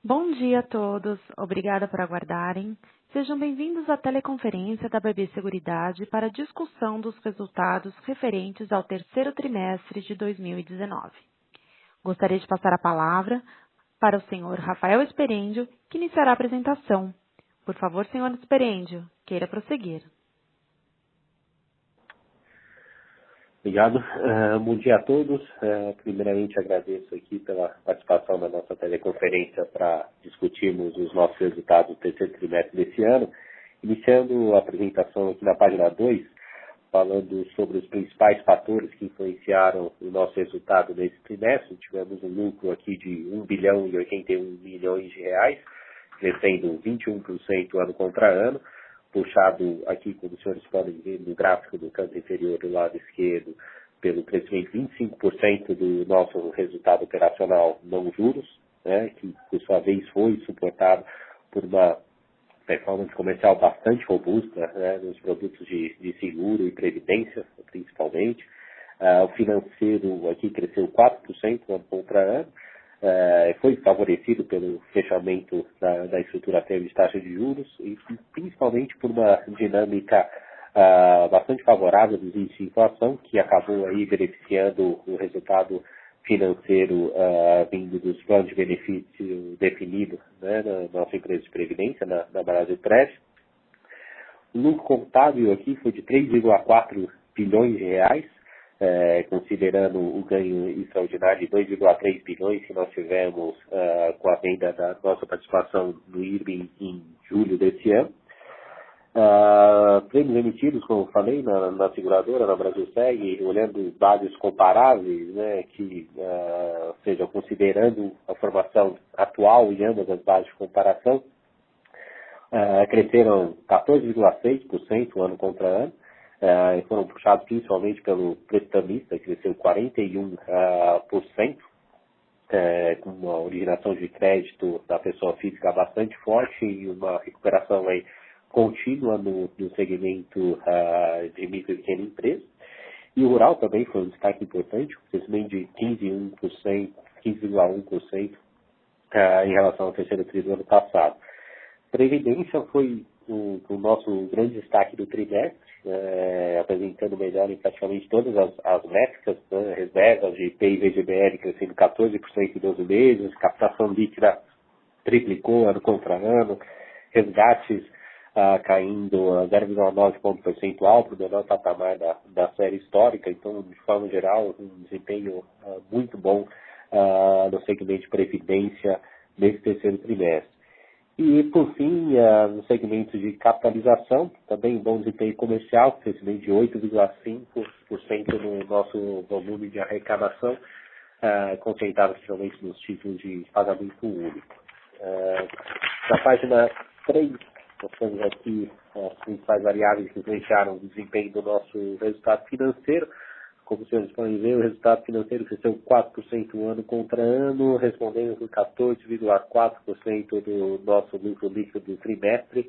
Bom dia a todos, obrigada por aguardarem. Sejam bem-vindos à teleconferência da BB Seguridade para a discussão dos resultados referentes ao terceiro trimestre de 2019. Gostaria de passar a palavra para o senhor Rafael Esperendio, que iniciará a apresentação. Por favor, senhor Esperendio, queira prosseguir. Obrigado. Bom dia a todos. Primeiramente, agradeço aqui pela participação na nossa teleconferência para discutirmos os nossos resultados do terceiro trimestre desse ano. Iniciando a apresentação aqui na página 2, falando sobre os principais fatores que influenciaram o nosso resultado nesse trimestre. Tivemos um lucro aqui de 1 bilhão e 81 milhões de reais, crescendo 21% ano contra ano, puxado aqui, como os senhores podem ver no gráfico do canto inferior do lado esquerdo, pelo crescimento de 25% do nosso resultado operacional não juros, né, que por sua vez foi suportado por uma performance comercial bastante robusta, né, nos produtos de seguro e previdência, principalmente. O financeiro aqui cresceu 4% ano contra ano, foi favorecido pelo fechamento da estrutura termo de taxa de juros e principalmente por uma dinâmica bastante favorável dos índices de inflação, que acabou aí beneficiando o resultado financeiro vindo dos planos de benefício definidos, né, na nossa empresa de previdência, na Brasil Prev. O lucro contábil aqui foi de 3,4 bilhões de reais, considerando o ganho extraordinário de 2,3 bilhões que nós tivemos com a venda da nossa participação no IRB em julho desse ano. Prêmios emitidos, como eu falei, na seguradora, na Brasilseg, olhando dados comparáveis, né, que, ou seja, considerando a formação atual em ambas as bases de comparação, cresceram 14,6% ano contra ano, e foram puxados principalmente pelo prestamista, que cresceu 41%, com uma originação de crédito da pessoa física bastante forte e uma recuperação aí contínua no segmento de micro e pequena empresa. E o rural também foi um destaque importante, um crescimento de 15,1% em relação ao terceiro trimestre do ano passado. Previdência foi o nosso grande destaque do trimestre, apresentando melhor em praticamente todas as métricas, né, reservas de PI e VGBL crescendo 14% em 12 meses, captação líquida triplicou ano contra ano, resgates caindo 0,9 ponto percentual para o menor patamar da série histórica. Então, de forma geral, um desempenho muito bom no segmento de previdência nesse terceiro trimestre. E, por fim, no segmento de capitalização, também bom desempenho comercial, crescimento de 8,5% no nosso volume de arrecadação, concentrado principalmente nos títulos de pagamento único. Na página 3, nós temos aqui as principais variáveis que influenciaram o desempenho do nosso resultado financeiro. Como os senhores podem ver, o resultado financeiro cresceu 4% ano contra ano, respondendo por 14,4% do nosso lucro líquido do trimestre.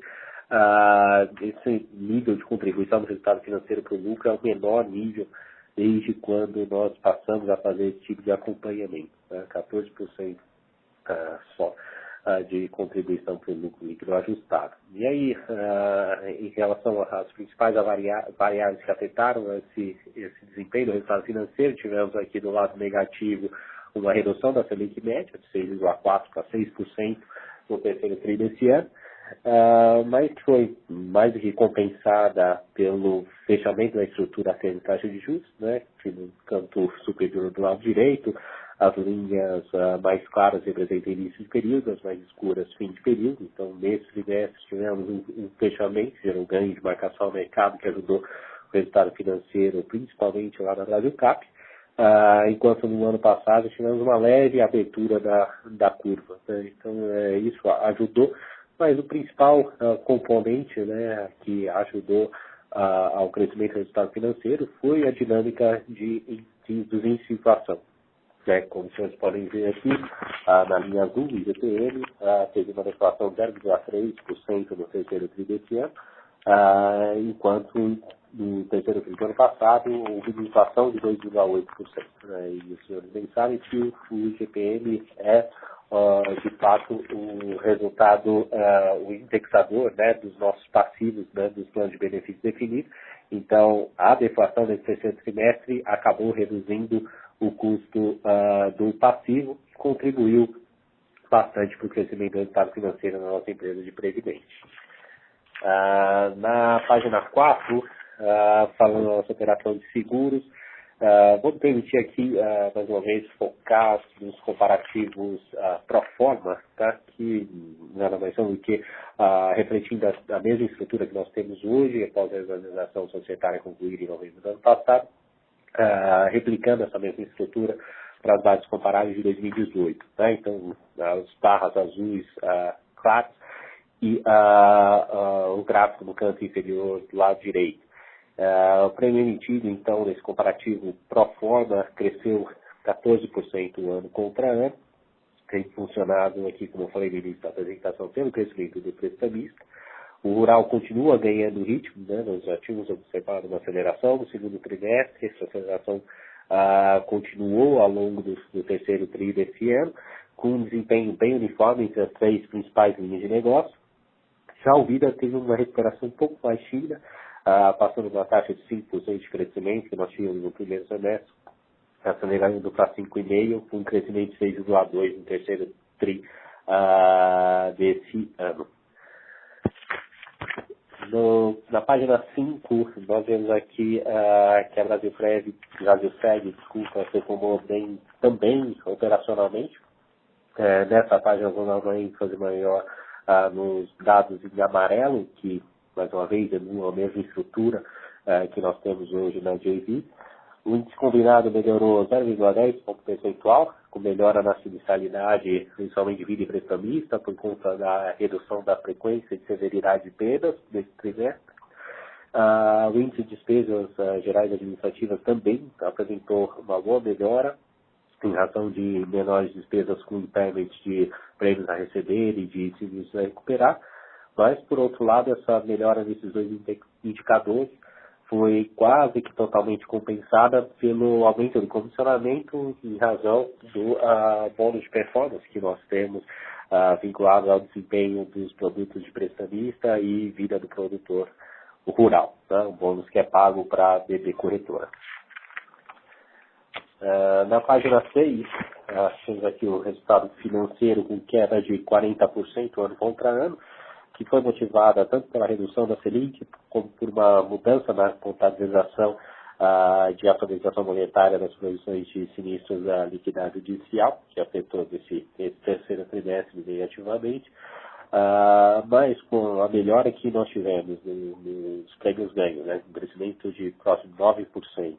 Esse nível de contribuição do resultado financeiro para o lucro é o menor nível desde quando nós passamos a fazer esse tipo de acompanhamento, né? 14% só de contribuição para o lucro líquido ajustado. E aí, em relação às principais variáveis que afetaram esse desempenho do resultado financeiro, tivemos aqui do lado negativo uma redução da Selic média de 6,4% para 6% no terceiro tri desse ano, mas que foi mais do que compensada pelo fechamento da estrutura termo de taxa de juros, né, que no canto superior do lado direito, as linhas mais claras representam início de período, as mais escuras fim de período. Então, nesse trimestre tivemos um fechamento, gerou um ganho de marcação ao mercado que ajudou o resultado financeiro, principalmente lá na Brasilcap, enquanto no ano passado tivemos uma leve abertura da curva, né? Então, isso ajudou, mas o principal componente, né, que ajudou ao crescimento do resultado financeiro foi a dinâmica dos índices de inflação. Como os senhores podem ver aqui, na linha azul, o IGPM teve uma deflação de 0,3% no terceiro tri desse ano, enquanto no terceiro tri do ano passado houve uma inflação de 2,8%. E os senhores bem sabem que o IGPM é de fato, o resultado, o indexador, né, dos nossos passivos, né, dos planos de benefícios definidos. Então, a deflação nesse terceiro trimestre acabou reduzindo o custo do passivo, que contribuiu bastante para o crescimento do resultado financeiro na nossa empresa de previdência. Na página 4, falando da nossa operação de seguros, vou me permitir aqui, mais uma vez, focar nos comparativos pro forma, tá? Que nada mais são do que refletindo a mesma estrutura que nós temos hoje, após a organização societária concluída em novembro do ano passado, replicando essa mesma estrutura para as bases comparáveis de 2018. Tá? Então, as barras azuis claras e o gráfico no canto inferior do lado direito. O prêmio emitido, então, nesse comparativo pro forma, cresceu 14% ano contra ano, tem funcionado aqui, como eu falei no início da apresentação, pelo crescimento do prestamista. O rural continua ganhando ritmo, né? Nós já tínhamos observado uma aceleração no segundo trimestre, essa aceleração continuou ao longo do terceiro tri desse ano, com um desempenho bem uniforme entre as três principais linhas de negócio. Já o Vida teve uma recuperação um pouco mais tímida, passando de uma taxa de 5% de crescimento que nós tínhamos no primeiro semestre, acelerando para 5,5%, com um crescimento de 6,2% no terceiro tri desse ano. Na página 5, nós vemos aqui que a Brasilseg, performou bem também operacionalmente. Nessa página, vou dar uma ênfase maior nos dados em amarelo, que, mais uma vez, é a mesma estrutura que nós temos hoje na JV. O índice combinado melhorou 0,10 ponto percentual, com melhora na sinistralidade, principalmente de vida e prestamista, por conta da redução da frequência de severidade de perdas desse trimestre. O índice de despesas gerais administrativas também apresentou uma boa melhora, em razão de menores despesas com impairment de prêmios a receber e de serviços a recuperar. Mas, por outro lado, essa melhora nesses dois indicadores foi quase que totalmente compensada pelo aumento do comissionamento em razão do bônus de performance que nós temos vinculado ao desempenho dos produtos de prestamista e vida do produtor rural, tá? Um bônus que é pago para a BB Corretora. Na página 6, temos aqui o resultado financeiro com queda de 40% ano contra ano, que foi motivada tanto pela redução da Selic, como por uma mudança na contabilização de atualização monetária das provisões de sinistros da liquidez judicial, que afetou esse terceiro trimestre negativamente, mas com a melhora que nós tivemos nos prêmios ganhos, né, um crescimento de próximo de 9%,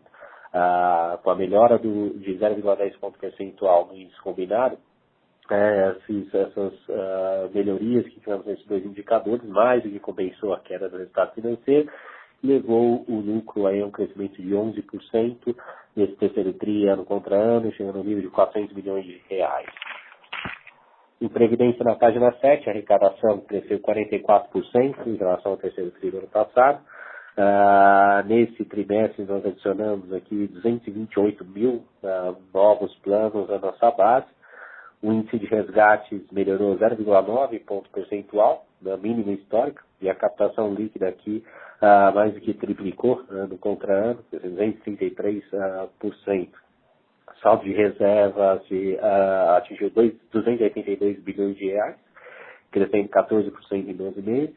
com a melhora de 0,10 ponto percentual no índice combinado, essas melhorias que tivemos nesses dois indicadores, mais do que compensou a queda do resultado financeiro, levou o lucro a um crescimento de 11% nesse terceiro tri, ano contra ano, chegando ao nível de 400 milhões de reais. Em Previdência, na página 7, a arrecadação cresceu 44% em relação ao terceiro tri do ano passado. Nesse trimestre, nós adicionamos aqui 228 mil novos planos à nossa base. O índice de resgates melhorou 0,9 ponto percentual, na mínima histórica, e a captação líquida aqui mais do que triplicou ano contra ano, 233%. Saldo de reservas atingiu 282 bilhões de reais, crescendo 14% em 12 meses.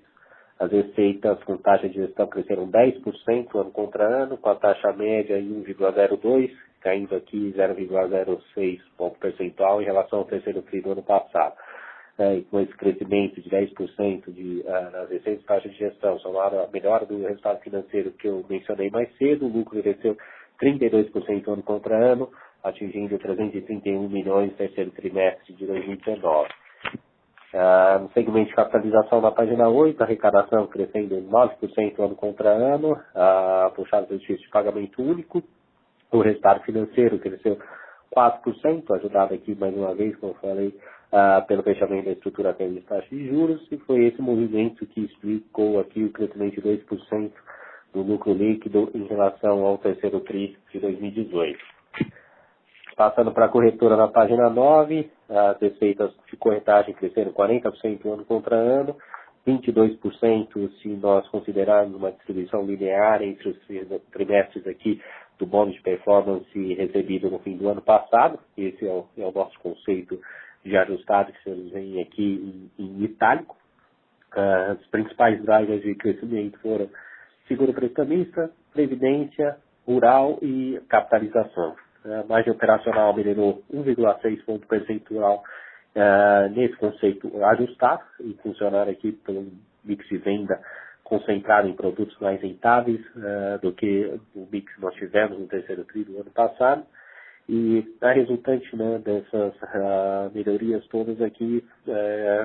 As receitas com taxa de gestão cresceram 10% ano contra ano, com a taxa média em 1,02, caindo aqui 0,06 ponto percentual em relação ao terceiro tri do ano passado. E com esse crescimento de 10% nas receitas de taxa de gestão, somado à melhora do resultado financeiro que eu mencionei mais cedo, o lucro cresceu 32% ano contra ano, atingindo 331 milhões no terceiro trimestre de 2019. No segmento de capitalização, na página 8, a arrecadação crescendo 9% ano contra ano, puxado pelo justiça de pagamento único. O resultado financeiro cresceu 4%, ajudado aqui mais uma vez, como eu falei, pelo fechamento da estrutura de taxa de juros, e foi esse movimento que explicou aqui o crescimento de 2% do lucro líquido em relação ao terceiro tri de 2018. Passando para a corretora na página 9, as receitas de corretagem cresceram 40% ano contra ano, 22% se nós considerarmos uma distribuição linear entre os trimestres aqui do bônus de performance recebido no fim do ano passado. Esse é o nosso conceito de ajustado que vocês veem aqui em itálico. As principais drivers de crescimento foram seguro prestamista, previdência, rural e capitalização. A margem operacional melhorou 1,6 ponto percentual nesse conceito ajustado e funcionar aqui pelo mix de venda concentrado em produtos mais rentáveis do que o mix que nós tivemos no terceiro tri do ano passado. E a resultante, né, dessas melhorias todas aqui,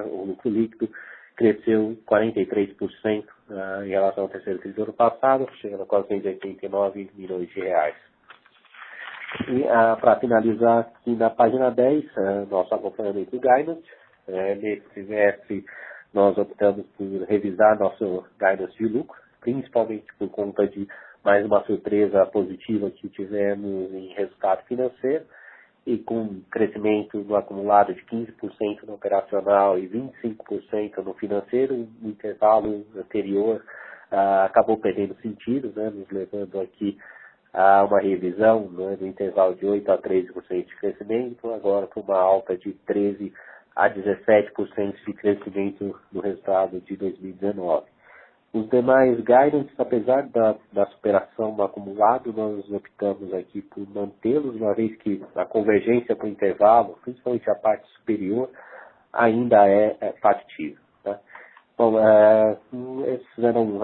o lucro líquido cresceu 43% em relação ao terceiro tri do ano passado, chegando a 489 milhões de reais. E para finalizar aqui na página 10, nosso acompanhamento do guidance. Nesse trimestre nós optamos por revisar nosso guidance de lucro, principalmente por conta de mais uma surpresa positiva que tivemos em resultado financeiro, e com crescimento no acumulado de 15% no operacional e 25% no financeiro, o intervalo anterior acabou perdendo sentido, né, nos levando aqui a uma revisão, né, do intervalo de 8% a 13% de crescimento, agora com uma alta de 13% a 17% de crescimento no resultado de 2019. Os demais guidance, apesar da superação no acumulado, nós optamos aqui por mantê-los, uma vez que a convergência para o intervalo, principalmente a parte superior, ainda é factível. Né? Bom, essas eram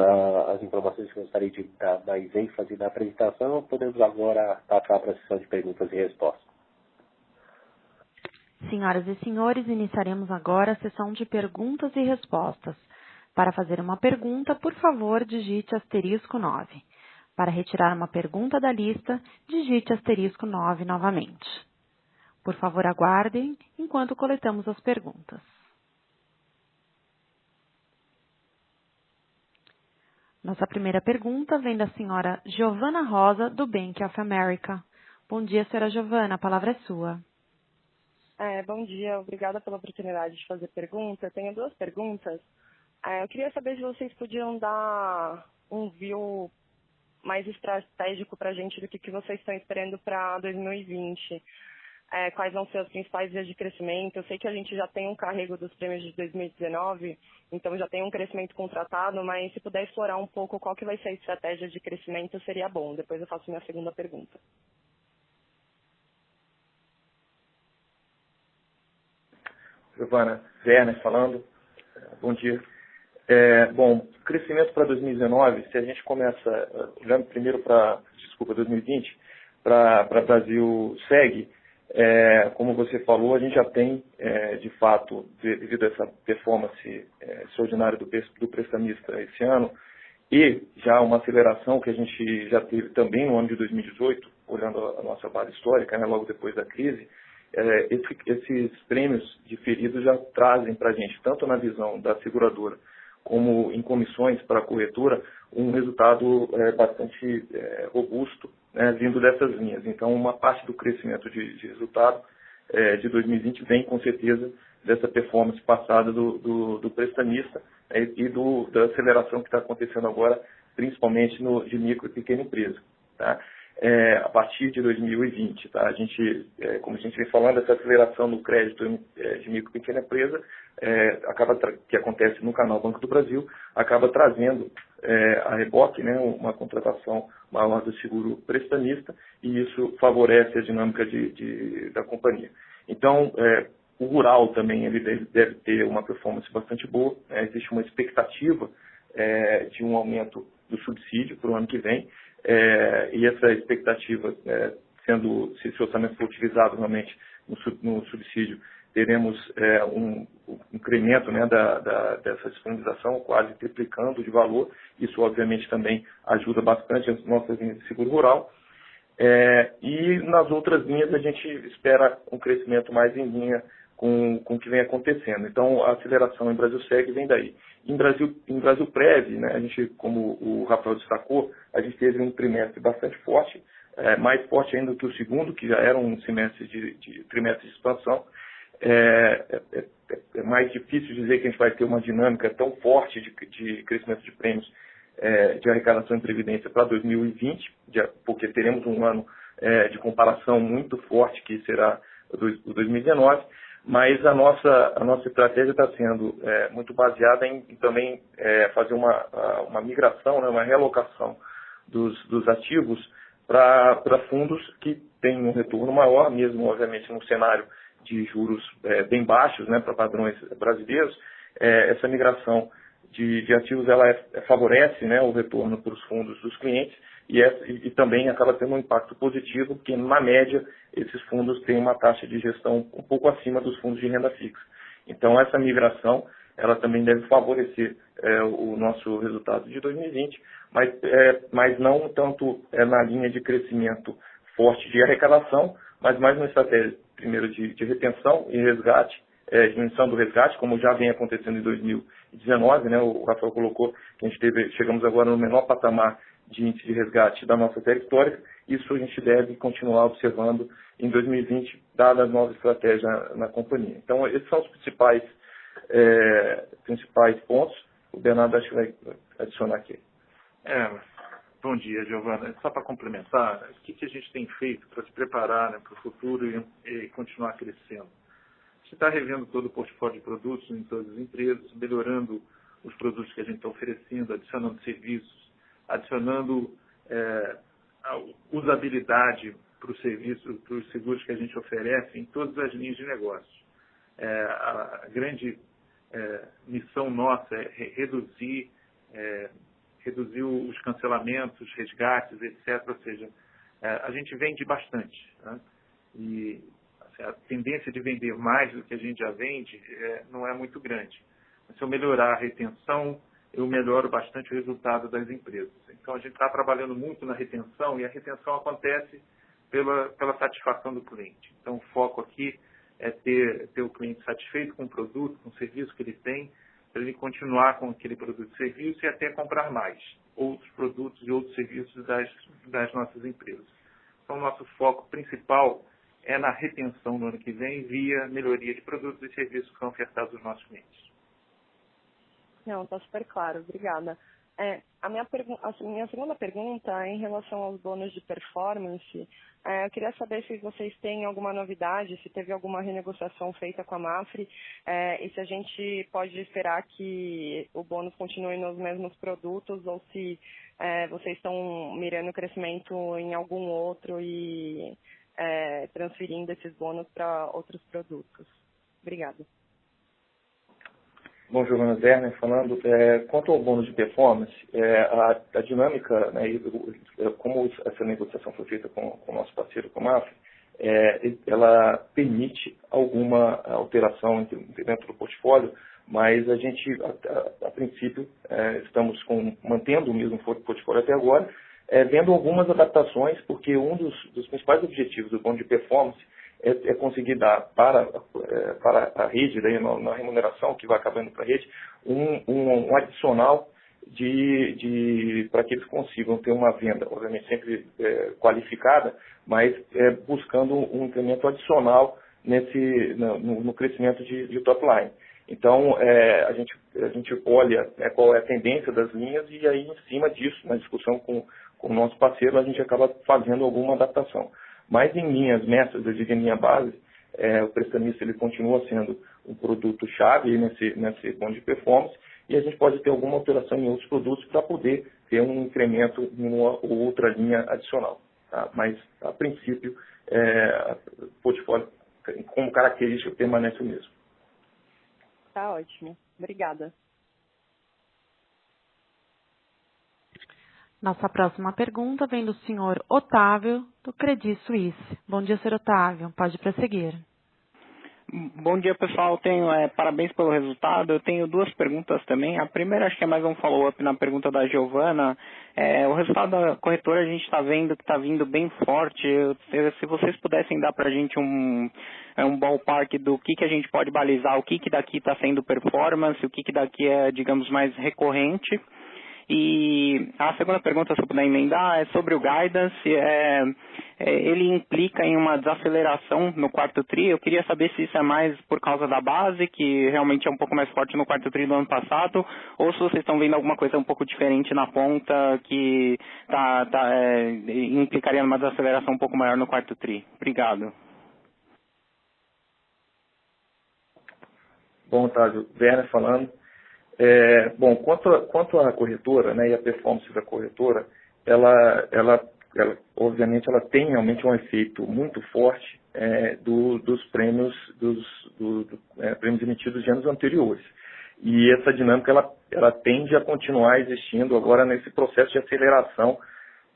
as informações que eu gostaria de dar mais ênfase na apresentação. Podemos agora passar para a sessão de perguntas e respostas. Senhoras e senhores, iniciaremos agora a sessão de perguntas e respostas. Para fazer uma pergunta, por favor, digite asterisco 9. Para retirar uma pergunta da lista, digite asterisco 9 novamente. Por favor, aguardem enquanto coletamos as perguntas. Nossa primeira pergunta vem da senhora Giovana Rosa, do Bank of America. Bom dia, senhora Giovana, a palavra é sua. Bom dia, obrigada pela oportunidade de fazer pergunta. Eu tenho duas perguntas. Eu queria saber se vocês podiam dar um view mais estratégico para a gente do que vocês estão esperando para 2020. Quais vão ser as principais vias de crescimento? Eu sei que a gente já tem um carrego dos prêmios de 2019, então já tem um crescimento contratado, mas se puder explorar um pouco qual que vai ser a estratégia de crescimento, seria bom. Depois eu faço minha segunda pergunta. Giovana, Werner falando. Bom dia. Bom, crescimento para 2019, se a gente começa olhando primeiro para, 2020, para Brasil Seg, como você falou, a gente já tem, de fato, devido a essa performance extraordinária do prestamista esse ano, e já uma aceleração que a gente já teve também no ano de 2018, olhando a nossa base histórica, né, logo depois da crise, esses prêmios diferidos já trazem para a gente, tanto na visão da seguradora como em comissões para a corretora, um resultado bastante robusto, né, vindo dessas linhas. Então, uma parte do crescimento de resultado de 2020 vem, com certeza, dessa performance passada do prestamista e da aceleração que está acontecendo agora, principalmente de micro e pequena empresa. Tá? A partir de 2020, tá? A gente, como a gente vem falando, essa aceleração no crédito de micro e pequena empresa, que acontece no canal Banco do Brasil, acaba trazendo a reboque, né, uma contratação maior do seguro prestamista, e isso favorece a dinâmica da companhia. Então, o rural também ele deve ter uma performance bastante boa, existe uma expectativa de um aumento do subsídio para o ano que vem, e essa expectativa, se esse orçamento for utilizado realmente no subsídio, teremos um incremento, né, dessa disponibilização, quase triplicando de valor. Isso, obviamente, também ajuda bastante as nossas linhas de seguro rural. E nas outras linhas a gente espera um crescimento mais em linha com o que vem acontecendo. Então, a aceleração em Brasil Seg vem daí. Em Brasil Prev, né, a gente, como o Rafael destacou, a gente teve um trimestre bastante forte, mais forte ainda do que o segundo, que já era um trimestre de expansão. É mais difícil dizer que a gente vai ter uma dinâmica tão forte de crescimento de prêmios de arrecadação e previdência para 2020, porque teremos um ano de comparação muito forte, que será o 2019, mas a nossa estratégia está sendo muito baseada em também fazer uma migração, né, uma realocação dos ativos para fundos que têm um retorno maior, mesmo, obviamente, num cenário de juros bem baixos, né, para padrões brasileiros. Essa migração de ativos ela favorece, né, o retorno para os fundos dos clientes e também acaba tendo um impacto positivo, porque, na média, esses fundos têm uma taxa de gestão um pouco acima dos fundos de renda fixa. Então, essa migração ela também deve favorecer o nosso resultado de 2020, mas não tanto na linha de crescimento forte de arrecadação, mas mais uma estratégia, primeiro, de retenção e resgate, diminuição do resgate, como já vem acontecendo em 2019, né? O Rafael colocou que chegamos agora no menor patamar de índice de resgate da nossa série histórica. Isso a gente deve continuar observando em 2020, dada a nova estratégia na companhia. Então, esses são os principais pontos. O Bernardo acho que vai adicionar aqui. Bom dia, Giovana. Só para complementar, o que a gente tem feito para se preparar, né, para o futuro e continuar crescendo? A gente está revendo todo o portfólio de produtos em todas as empresas, melhorando os produtos que a gente está oferecendo, adicionando serviços, adicionando usabilidade para os serviços, para os seguros que a gente oferece em todas as linhas de negócio. A grande missão nossa é reduzir os cancelamentos, resgates, etc. Ou seja, a gente vende bastante, né? E assim, a tendência de vender mais do que a gente já vende não é muito grande. Mas se eu melhorar a retenção, eu melhoro bastante o resultado das empresas. Então, a gente está trabalhando muito na retenção, e a retenção acontece pela satisfação do cliente. Então, o foco aqui é ter o cliente satisfeito com o produto, com o serviço que ele tem, para ele continuar com aquele produto e serviço e até comprar mais outros produtos e outros serviços das nossas empresas. Então, o nosso foco principal é na retenção no ano que vem, via melhoria de produtos e serviços que são ofertados aos nossos clientes. Não, está super claro. Obrigada. A minha segunda pergunta é em relação aos bônus de performance. Eu queria saber se vocês têm alguma novidade, se teve alguma renegociação feita com a Mafre, e se a gente pode esperar que o bônus continue nos mesmos produtos ou se vocês estão mirando o crescimento em algum outro e transferindo esses bônus para outros produtos. Obrigada. Bom, Giovana, Werner falando. Quanto ao bônus de performance, a dinâmica, né, como essa negociação foi feita com o nosso parceiro, com a Mafre, ela permite alguma alteração dentro do portfólio, mas a gente, a princípio, estamos mantendo o mesmo portfólio até agora, vendo algumas adaptações, porque um dos principais objetivos do bônus de performance é conseguir dar para a rede, daí na remuneração que vai acabando para a rede, um adicional para que eles consigam ter uma venda, obviamente sempre qualificada, mas buscando um incremento adicional no crescimento de top line. Então, a gente olha qual é a tendência das linhas e aí, em cima disso, na discussão com o nosso parceiro, a gente acaba fazendo alguma adaptação. Mas em linhas mestras, eu digo em linha base, o prestamista ele continua sendo um produto-chave nesse bônus de performance, e a gente pode ter alguma alteração em outros produtos para poder ter um incremento em uma ou outra linha adicional. Tá? Mas, a princípio, o portfólio, como característica, permanece o mesmo. Tá ótimo. Obrigada. Nossa próxima pergunta vem do senhor Otávio, do Credit Suisse. Bom dia, senhor Otávio. Pode prosseguir. Bom dia, pessoal. Parabéns pelo resultado. Eu tenho duas perguntas também. A primeira, acho que é mais um follow-up na pergunta da Giovana. O resultado da corretora a gente está vendo que está vindo bem forte. Se vocês pudessem dar para a gente um ballpark do que a gente pode balizar, o que daqui está sendo performance, o que daqui é, digamos, mais recorrente. E a segunda pergunta, se eu puder emendar, é sobre o guidance. Ele implica em uma desaceleração no quarto tri. Eu queria saber se isso é mais por causa da base, que realmente é um pouco mais forte no quarto tri do ano passado, ou se vocês estão vendo alguma coisa um pouco diferente na ponta que implicaria numa desaceleração um pouco maior no quarto tri. Obrigado. Bom, Otávio, Werner falando. Bom, quanto à corretora, né, e a performance da corretora, ela obviamente ela tem realmente um efeito muito forte dos prêmios prêmios emitidos de anos anteriores. E essa dinâmica ela tende a continuar existindo agora nesse processo de aceleração,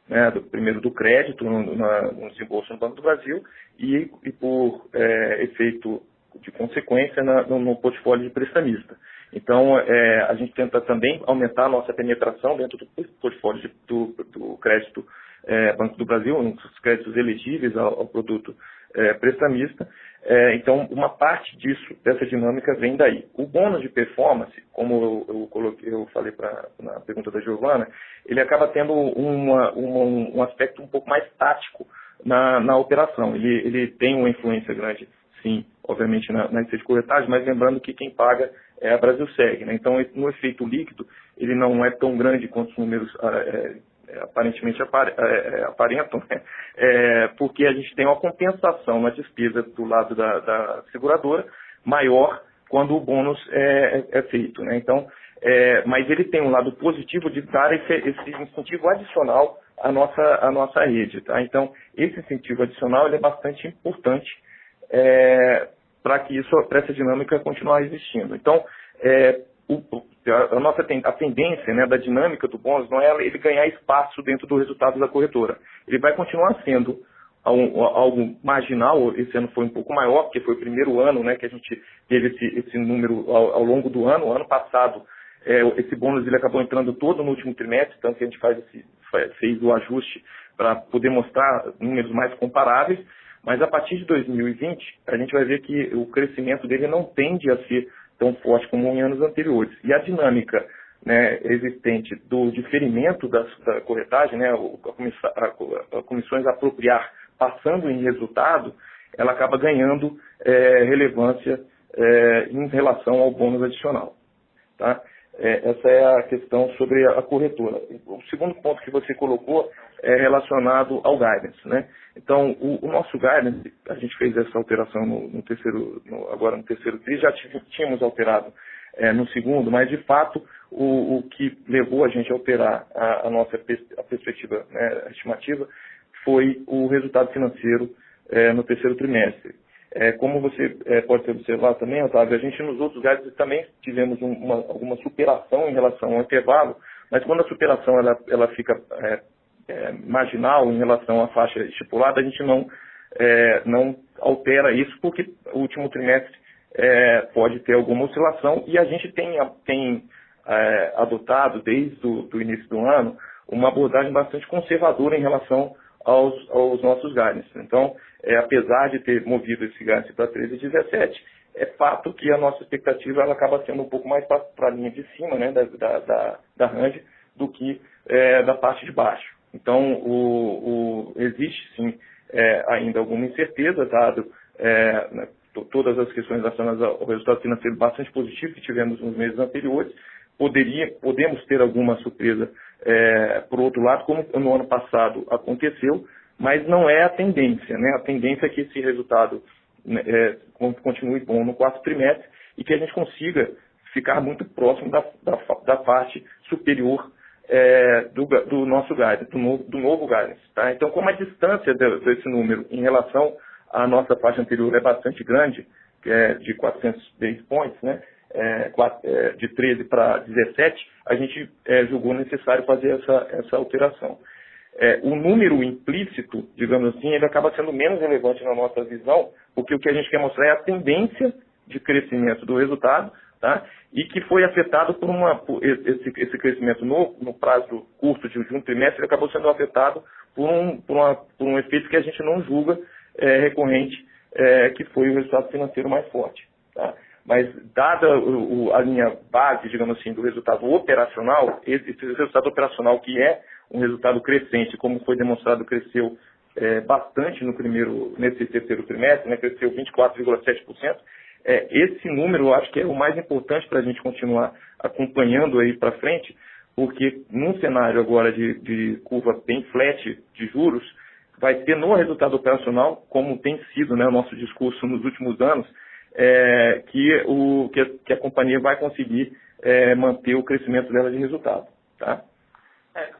né, primeiro do crédito no desembolso no Banco do Brasil e por efeito de consequência no portfólio de prestamista. Então, a gente tenta também aumentar a nossa penetração dentro do portfólio do crédito Banco do Brasil, nos créditos elegíveis ao produto prestamista. Então, uma parte dessa dinâmica vem daí. O bônus de performance, como eu falei na pergunta da Giovana, ele acaba tendo um aspecto um pouco mais tático na operação. Ele tem uma influência grande, sim, obviamente, na receita de corretagem, mas lembrando que quem paga é a Brasilseg, né? Então, no efeito líquido, ele não é tão grande quanto os números aparentemente aparentam, né? Porque a gente tem uma compensação na despesa do lado da seguradora maior quando o bônus é feito, né? Então, mas ele tem um lado positivo de dar esse incentivo adicional à nossa rede, tá? Então, esse incentivo adicional ele é bastante importante para essa dinâmica continuar existindo. Então, a tendência, né, da dinâmica do bônus não é ele ganhar espaço dentro do resultado da corretora. Ele vai continuar sendo algo marginal. Esse ano foi um pouco maior, porque foi o primeiro ano, né, que a gente teve esse número ao longo do ano. O ano passado, esse bônus ele acabou entrando todo no último trimestre, tanto que a gente fez o ajuste para poder mostrar números mais comparáveis. Mas a partir de 2020, a gente vai ver que o crescimento dele não tende a ser tão forte como em anos anteriores. E a dinâmica, né, existente do diferimento da corretagem, né, a comissões a apropriar passando em resultado, ela acaba ganhando relevância em relação ao bônus adicional. Tá? Essa é a questão sobre a corretora. O segundo ponto que você colocou é relacionado ao guidance, né? Então, o nosso guidance, a gente fez essa alteração agora no terceiro tri, já tínhamos alterado no segundo, mas de fato o que levou a gente a alterar a perspectiva, né, a estimativa, foi o resultado financeiro no terceiro trimestre. Como você pode observar também, Otávio, a gente nos outros guidances também tivemos alguma superação em relação ao intervalo, mas quando a superação ela fica marginal em relação à faixa estipulada, a gente não altera isso, porque o último trimestre pode ter alguma oscilação e a gente tem adotado desde o início do ano uma abordagem bastante conservadora em relação aos nossos guidance. Então, apesar de ter movido esse guidance para 13 e 17, é fato que a nossa expectativa ela acaba sendo um pouco mais para a linha de cima, né, da range, do que da parte de baixo. Então, existe sim ainda alguma incerteza, dado todas as questões relacionadas ao resultado financeiro bastante positivo que tivemos nos meses anteriores. Podemos ter alguma surpresa por outro lado, como no ano passado aconteceu, mas não é a tendência, né? A tendência é que esse resultado continue bom no quarto trimestre e que a gente consiga ficar muito próximo da parte superior do nosso guidance, do novo guidance. Tá? Então, como a distância desse número em relação à nossa faixa anterior é bastante grande, que é de 400 base points, né? De 13 para 17, a gente julgou necessário fazer essa alteração. O número implícito, digamos assim, ele acaba sendo menos relevante na nossa visão, porque o que a gente quer mostrar é a tendência de crescimento do resultado, tá? E que foi afetado por esse crescimento no prazo curto de um trimestre, ele acabou sendo afetado por um efeito que a gente não julga recorrente, que foi o resultado financeiro mais forte. Tá? Mas dada a linha base, digamos assim, do resultado operacional, esse resultado operacional que é um resultado crescente, como foi demonstrado, cresceu bastante nesse terceiro trimestre, né, cresceu 24,7%. Esse número eu acho que é o mais importante para a gente continuar acompanhando aí para frente, porque num cenário agora de curva bem flat de juros, vai ter no resultado operacional, como tem sido, né, o nosso discurso nos últimos anos, que a companhia vai conseguir manter o crescimento dela de resultado. Tá?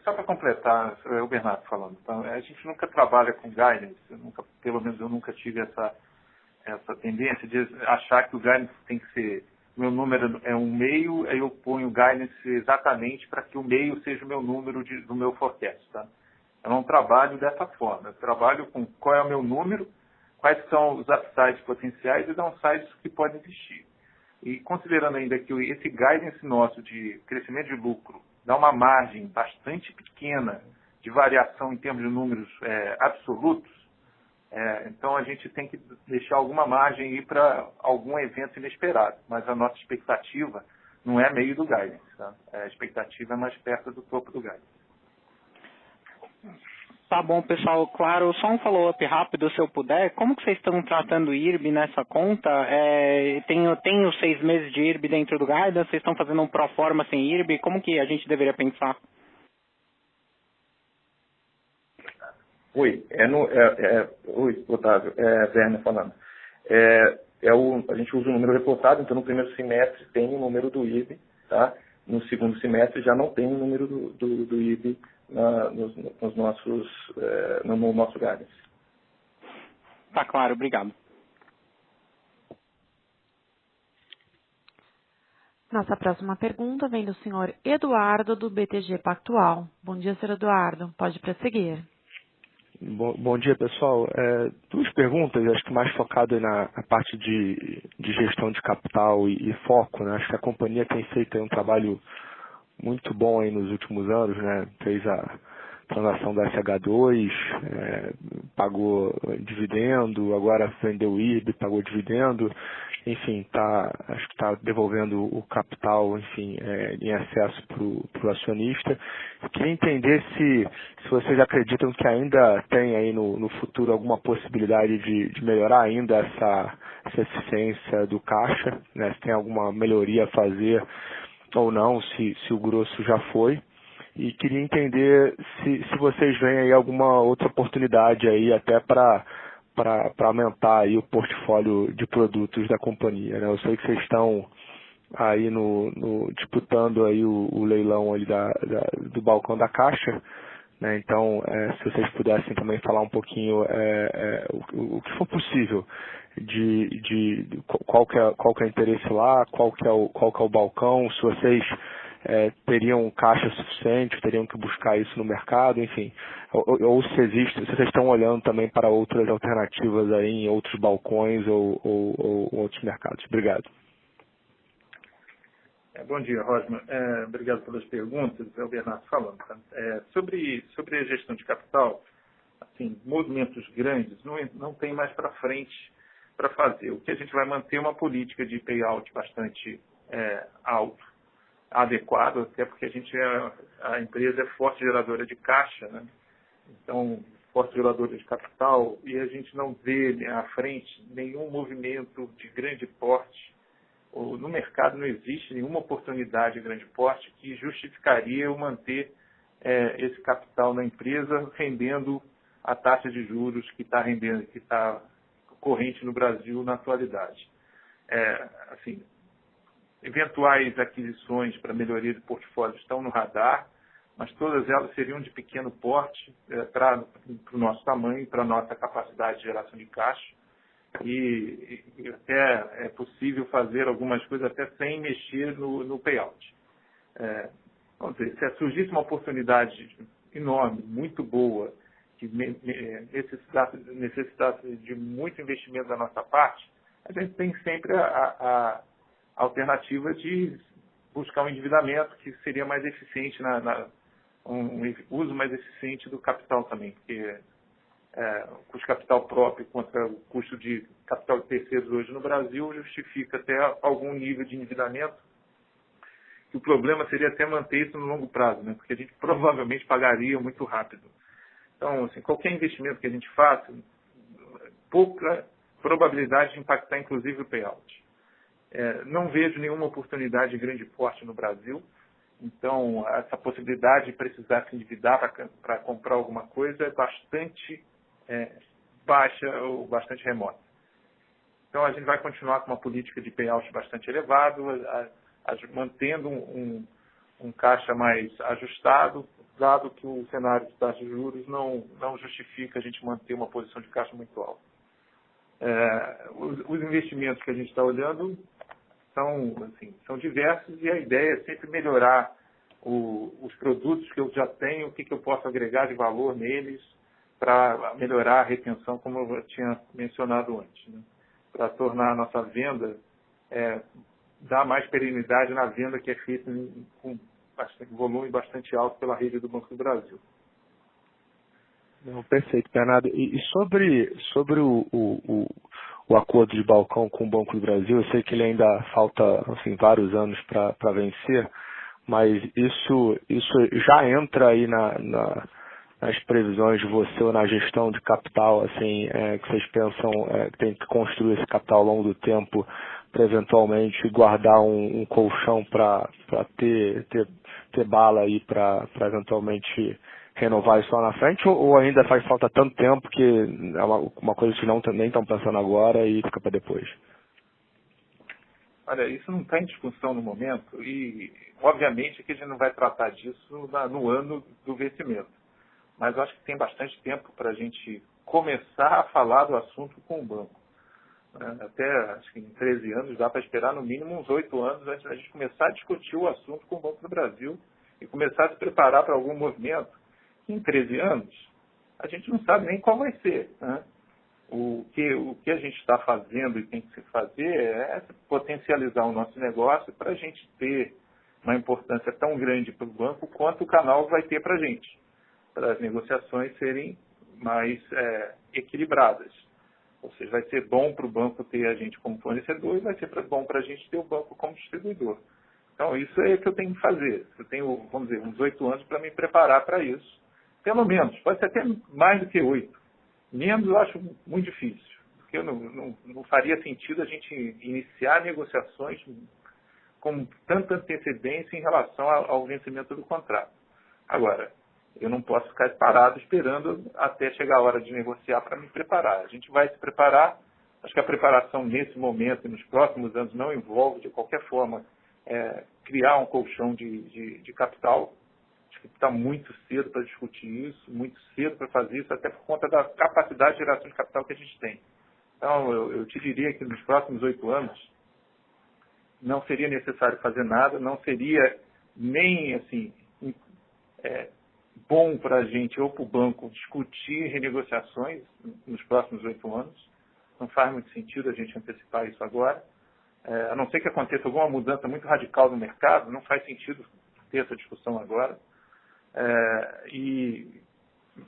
Só para completar, é o Bernardo falando, então, a gente nunca trabalha com guidance, pelo menos eu nunca tive essa tendência de achar que o guidance tem que ser, meu número é um meio, aí eu ponho o guidance exatamente para que o meio seja o meu número do meu forecast. Tá? Eu não trabalho dessa forma, eu trabalho com qual é o meu número, quais são os upsides potenciais e downsides que podem existir. E considerando ainda que esse guidance nosso de crescimento de lucro dá uma margem bastante pequena de variação em termos de números absolutos, então a gente tem que deixar alguma margem aí para algum evento inesperado. Mas a nossa expectativa não é meio do guidance. Tá? A expectativa é mais perto do topo do guidance. Tá bom, pessoal. Claro, só um follow-up rápido, se eu puder. Como que vocês estão tratando o IRB nessa conta? Tem os 6 meses de IRB dentro do guidance? Vocês estão fazendo um pro forma sem IRB? Como que a gente deveria pensar? Oi, Otávio, Werner falando. A gente usa o número reportado, então no primeiro semestre tem o número do IRB, tá? No segundo semestre já não tem o número do IRB no nosso guidance. Tá claro, obrigado. Nossa próxima pergunta vem do senhor Eduardo, do BTG Pactual. Bom dia, senhor Eduardo. Pode prosseguir. Bom dia, pessoal. 2 perguntas, acho que mais focado na parte de gestão de capital e foco, né? Acho que a companhia tem feito um trabalho muito bom aí nos últimos anos, né? Fez a transação da SH2, pagou dividendo, agora vendeu o IRB, pagou dividendo, enfim, acho que está devolvendo o capital, enfim, em excesso para o acionista. Eu queria entender se vocês acreditam que ainda tem aí no futuro alguma possibilidade de melhorar ainda essa eficiência do caixa, né? Se tem alguma melhoria a fazer ou não, se o grosso já foi. E queria entender se vocês veem aí alguma outra oportunidade aí até para aumentar aí o portfólio de produtos da companhia, né? Eu sei que vocês estão aí disputando aí o leilão ali do balcão da Caixa, né? Então, se vocês pudessem também falar um pouquinho o que for possível de qual que é o interesse lá, qual que é o balcão, se vocês teriam caixa suficiente, teriam que buscar isso no mercado, enfim, ou se vocês estão olhando também para outras alternativas aí em outros balcões ou outros mercados. Obrigado. Bom dia, Rosman. Obrigado pelas perguntas. É o Bernardo falando. Tá? Sobre a gestão de capital, assim, movimentos grandes não tem mais para frente para fazer. O que a gente vai manter é uma política de payout bastante alto, adequado, até porque a empresa é forte geradora de caixa, né? Então, forte geradora de capital, e a gente não vê à frente nenhum movimento de grande porte, ou no mercado não existe nenhuma oportunidade de grande porte que justificaria eu manter esse capital na empresa rendendo a taxa de juros que está corrente no Brasil na atualidade. Assim, eventuais aquisições para melhoria de portfólio estão no radar, mas todas elas seriam de pequeno porte para o nosso tamanho, para a nossa capacidade de geração de caixa. E até é possível fazer algumas coisas até sem mexer no payout. Vamos dizer, se surgisse uma oportunidade enorme, muito boa, que necessitasse de muito investimento da nossa parte, a gente tem sempre a alternativa de buscar um endividamento que seria mais eficiente, um uso mais eficiente do capital também, porque custo de capital próprio contra o custo de capital de terceiros hoje no Brasil justifica até algum nível de endividamento. E o problema seria até manter isso no longo prazo, né? Porque a gente provavelmente pagaria muito rápido. Então, assim, qualquer investimento que a gente faça, pouca probabilidade de impactar inclusive o payout. Não vejo nenhuma oportunidade de grande porte no Brasil. Então, essa possibilidade de precisar se endividar para comprar alguma coisa é bastante baixa ou bastante remota. Então, a gente vai continuar com uma política de payout bastante elevado, mantendo um caixa mais ajustado, dado que o cenário de taxa de juros não justifica a gente manter uma posição de caixa muito alta. Os investimentos que a gente está olhando são diversos e a ideia é sempre melhorar os produtos que eu já tenho, o que eu posso agregar de valor neles para melhorar a retenção, como eu tinha mencionado antes, né? Para tornar a nossa venda, dar mais perenidade na venda que é feita com volume bastante alto pela rede do Banco do Brasil. Não, perfeito, Bernardo. E sobre o acordo de balcão com o Banco do Brasil, eu sei que ele ainda falta vários anos para vencer, mas isso já entra aí nas previsões de você ou na gestão de capital, que vocês pensam que tem que construir esse capital ao longo do tempo para eventualmente guardar um colchão para ter bala aí para eventualmente renovar isso lá na frente, ou ainda faz falta tanto tempo que é uma coisa que nem estão pensando agora e fica para depois? Olha, isso não está em discussão no momento e, obviamente, que a gente não vai tratar disso no ano do vencimento. Mas eu acho que tem bastante tempo para a gente começar a falar do assunto com o banco. Até, acho que em 13 anos, dá para esperar no mínimo uns 8 anos antes da gente começar a discutir o assunto com o Banco do Brasil e começar a se preparar para algum movimento. Em 13 anos, a gente não sabe nem qual vai ser, né? O que a gente está fazendo e tem que se fazer é potencializar o nosso negócio para a gente ter uma importância tão grande para o banco quanto o canal vai ter para a gente, para as negociações serem mais equilibradas. Ou seja, vai ser bom para o banco ter a gente como fornecedor e vai ser bom para a gente ter o banco como distribuidor. Então, isso é o que eu tenho que fazer. Eu tenho, vamos dizer, uns 8 anos para me preparar para isso. Pelo menos, pode ser até mais do que 8. Menos eu acho muito difícil, porque não faria sentido a gente iniciar negociações com tanta antecedência em relação ao vencimento do contrato. Agora, eu não posso ficar parado esperando até chegar a hora de negociar para me preparar. A gente vai se preparar. Acho que a preparação nesse momento e nos próximos anos não envolve, de qualquer forma, criar um colchão de capital. Acho que está muito cedo para discutir isso, muito cedo para fazer isso, até por conta da capacidade de geração de capital que a gente tem. Então, eu te diria que nos próximos 8 anos não seria necessário fazer nada, não seria nem bom para a gente ou para o banco discutir renegociações nos próximos 8 anos. Não faz muito sentido a gente antecipar isso agora. A não ser que aconteça alguma mudança muito radical no mercado, não faz sentido ter essa discussão agora. E,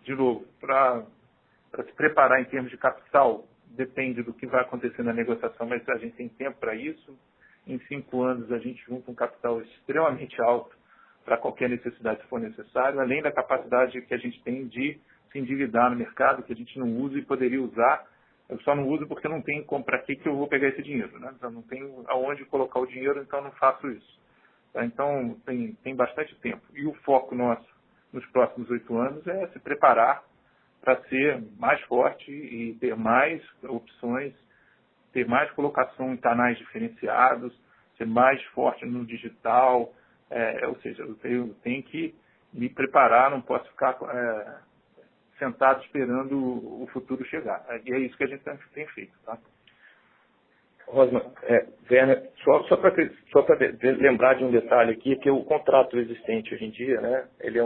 de novo, para se preparar em termos de capital, depende do que vai acontecer na negociação, mas a gente tem tempo para isso. Em 5 anos, a gente junta um capital extremamente alto para qualquer necessidade, se for necessário, além da capacidade que a gente tem de se endividar no mercado, que a gente não usa e poderia usar. Eu só não uso porque não tenho para que eu vou pegar esse dinheiro, né? Então, não tenho aonde colocar o dinheiro, então não faço isso. Então, tem bastante tempo. E o foco nosso nos próximos 8 anos é se preparar para ser mais forte e ter mais opções, ter mais colocação em canais diferenciados, ser mais forte no digital. Ou seja, eu tenho que me preparar, não posso ficar sentado esperando o futuro chegar. E é isso que a gente tem feito. Tá? Rosman, Werner, só para lembrar de um detalhe aqui, que o contrato existente hoje em dia, né, ele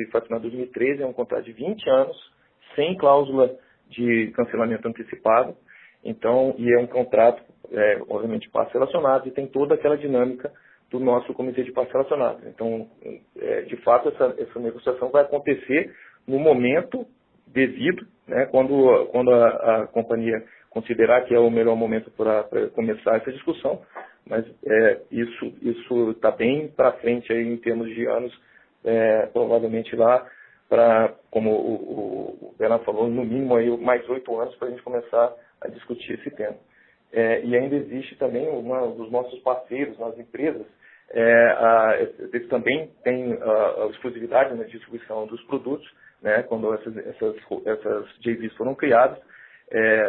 foi assinado em 2013, é um contrato de 20 anos, sem cláusula de cancelamento antecipado, então, e é um contrato, obviamente, parcelacionado, e tem toda aquela dinâmica do nosso comitê de parcelacionado. Então, de fato, essa negociação vai acontecer no momento devido, né, quando a companhia considerar que é o melhor momento para começar essa discussão, mas isso está bem para frente aí em termos de anos, provavelmente lá para, como o Bernardo falou, no mínimo aí mais 8 anos para a gente começar a discutir esse tema. E ainda existe também um dos nossos parceiros nas empresas, eles também têm a exclusividade na distribuição dos produtos, né, quando essas JVs foram criadas,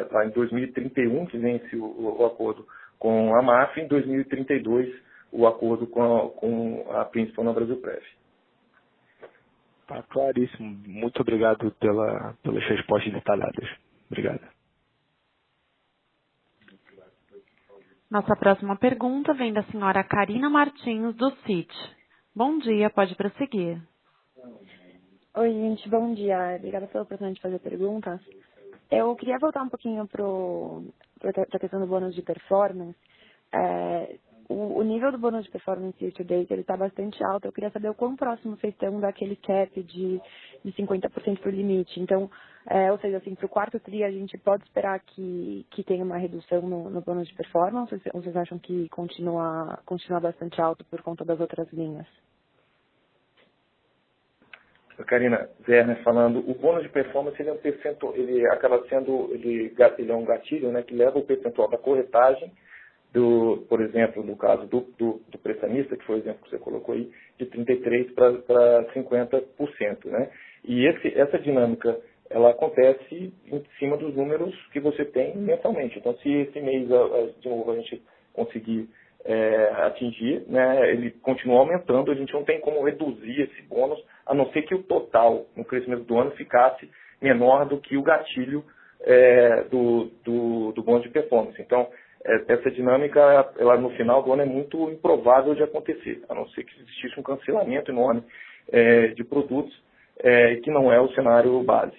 lá em 2031 que vence o acordo com a MAF, em 2032 o acordo com a Principal na Brasilprev. Tá claríssimo. Muito obrigado pelas respostas detalhadas. Obrigado. Nossa próxima pergunta vem da senhora Karina Martins, do CIT. Bom dia, pode prosseguir. Oi, gente, bom dia. Obrigada pela oportunidade de fazer perguntas. Eu queria voltar um pouquinho para a questão do bônus de performance. O nível do bônus de performance year to date está bastante alto. Eu queria saber o quão próximo vocês estão daquele cap de 50% para o limite. Então, ou seja, assim, para o quarto TRI a gente pode esperar que tenha uma redução no bônus de performance, ou vocês acham que continua bastante alto por conta das outras linhas? Karina, Werner falando, o bônus de performance ele é um percentual, ele acaba sendo, ele é um gatilho, né, que leva o percentual da corretagem por exemplo, no caso do prestamista, que foi o exemplo que você colocou aí, de 33% para 50%, né? E essa dinâmica, ela acontece em cima dos números que você tem mensalmente. Então, se esse mês, de novo, a gente conseguir atingir, né, ele continua aumentando, a gente não tem como reduzir esse bônus, a não ser que o total no crescimento do ano ficasse menor do que o gatilho do bônus de performance. Então, essa dinâmica, ela no final do ano é muito improvável de acontecer, a não ser que existisse um cancelamento enorme de produtos, que não é o cenário base.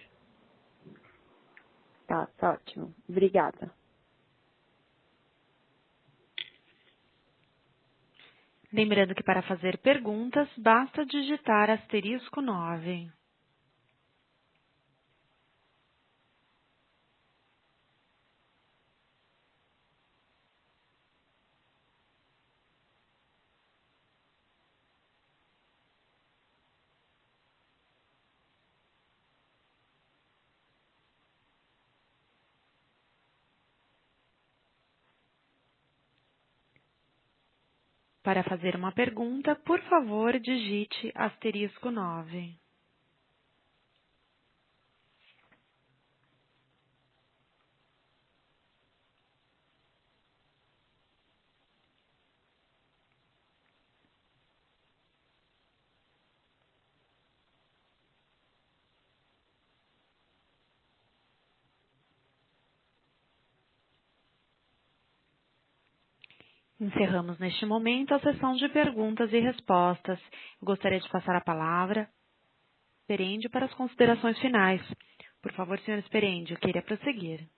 Tá ótimo. Obrigada. Lembrando que para fazer perguntas, basta digitar *9. Para fazer uma pergunta, por favor, digite *9. Encerramos neste momento a sessão de perguntas e respostas. Eu gostaria de passar a palavra Perendio para as considerações finais. Por favor, senhor Perendio, queira prosseguir.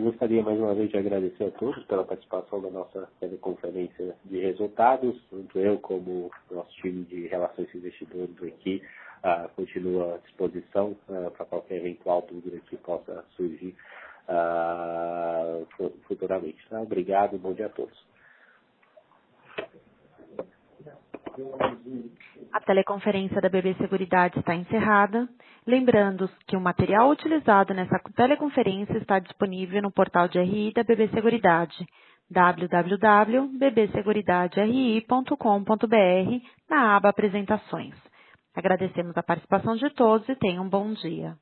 Gostaria mais uma vez de agradecer a todos pela participação da nossa teleconferência de resultados. Tanto eu como o nosso time de relações com investidores aqui continua à disposição para qualquer eventual dúvida que possa surgir futuramente. Obrigado e bom dia a todos. A teleconferência da BB Seguridade está encerrada. Lembrando que o material utilizado nessa teleconferência está disponível no portal de RI da BB Seguridade, www.bbseguridaderi.com.br, na aba Apresentações. Agradecemos a participação de todos e tenham um bom dia.